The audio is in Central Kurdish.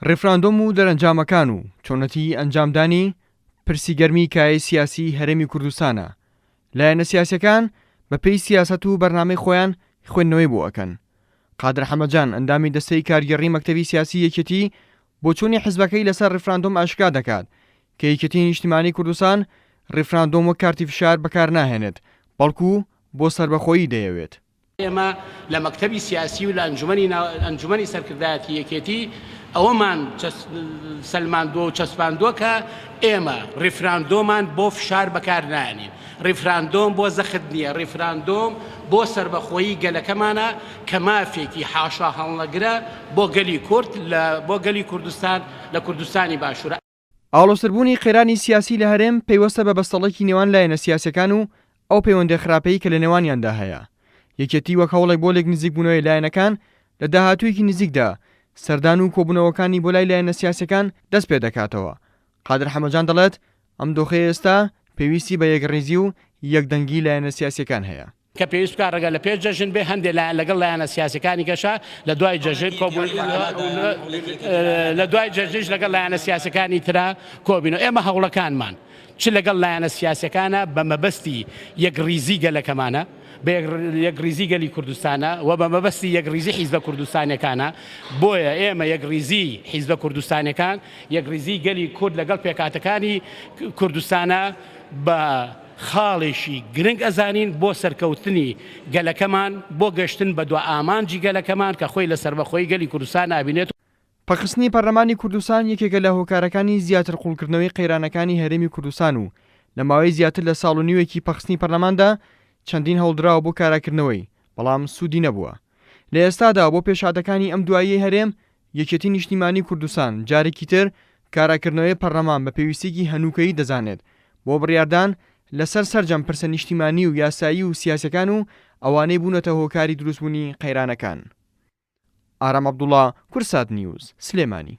ڕێفراندۆم و دەرەنجامەکان و چۆنەتی ئەنجامدانی پرسیگەرمی کای سیاسی هەرێمی کوردستانە. لایەنە سیاسیەکان بە پێی سیاسەت و بەرنامەی خۆیان خوێندنەوەی بۆ ئەکەن. قادر حەمەدجان ئەندامی دەستەی کارگەڕی مەکتەبی سیاسی یەکێتی بۆ چوونی حیزبەکەی لەسەر ڕێفراندۆم ئاشکرا دەکات کە یەکێتی نیشتیمانی کوردستان ڕێفراندۆم وەک کارتی فشار بەکار ناهێنێت، بەڵکو بۆ سەربەخۆیی دەیەوێت. ئێمە لە مەکتەبی سیاسی و لە ئەنجومەنی سەرکردایەتی یەکێتی ئەوەمان سەلماندووە و چەسپاندووە کە ئێمە ڕێفراندۆمان بۆ فشار بەکار نایەنین. ڕێفراندۆم بۆ زەخت نییە، ڕێفراندۆم بۆ سەربەخۆیی گەلەکەمانە کە مافێکی حاشا هەڵنەگرە بۆ گەلی کورد بۆ گەلی کوردستان لە کوردستانی باشوورە. ئاڵۆسەربوونی قێرانی سیاسی لە هەرێم پەیوەستە بە بەستەڵێکی نێوان لایەنە سیاسەکان و ئەو پەیوەندە خراپەی کە لە نێوانیاندا هەیە. یەکێتی وەک هەوڵێک بۆ لێک نزیک بوونەوەی لایەنەکان لە داهاتوویەکی نزیکدا سەردان و کۆبوونەوەکانی بۆ لای لایەنە سیاسەکان دەست پێ دەکاتەوە. قادر حەمەدجان دەڵێت ئەم دۆخەیە ئێستا پێویستی بە یەکڕێزی و یەکدەنگی لایەنە سیاسیەکان هەیە. کە پێویست بکات ڕەگە لە پێش جەژن بێ هەندێک لەگەڵ لایەنە سیاسەکانی گەشە لە دوای جەژن لە دوای جەژنش لەگەڵ لایەنە سیاسەکانی ترا کۆبینەوە. ئێمە هەوڵەکانمان چ لەگەڵ لایەنە سیاسەکانە بە مەبەستی یەکڕیزی گەلەکەمانە، بە یەکڕیزی گەلی کوردستانە و بە مەبەستی یەکڕیزی حیزبە کوردستانیەکانە. بۆیە ئێمە یەکڕیزی حیزبە کوردستانیەکان، یەکڕیزی گەلی کورد لەگەڵ پێکاتەکانی کوردستانە بە خاڵێکی گرنگ ئەزانین بۆ سەرکەوتنی گەلەکەمان، بۆ گەشتن بە دو ئامانجی گەلەکەمان کە خۆی لە سەربەخۆی گەلی کوردستان ئابینێت. پەخستنی پەرلەمانی کوردستان یەکێکە لە هۆکارەکانی زیاتر قوڵکردنەوەی قەیرانەکانی هەرێمی کوردستان و لە ماوەی زیاتر لە ساڵ و نیوێکی پەخستنی پەرلەماندا چەندین هەوڵدراوە بۆ کاراکردنەوەی، بەڵام سوودی نەبووە. لە ئێستادا بۆ پێشادەکانی ئەم دواییەی هەرێم یەکێتی نیشتیمانی کوردستان جارێکی تر کاراکردنەوەی پەرلەمان بە پێویستێکی هەنووکەیی دەزانێت بۆ بڕیاردان لەسەر سەرجەم پرسە نیشتیمانی و یاسایی و سیاسەکان و ئەوانەی بوونەتە هۆکاری دروستبوونی قەیرانەکان. ئارام عەبدوڵڵا، کورسات نیوز، سلێمانی.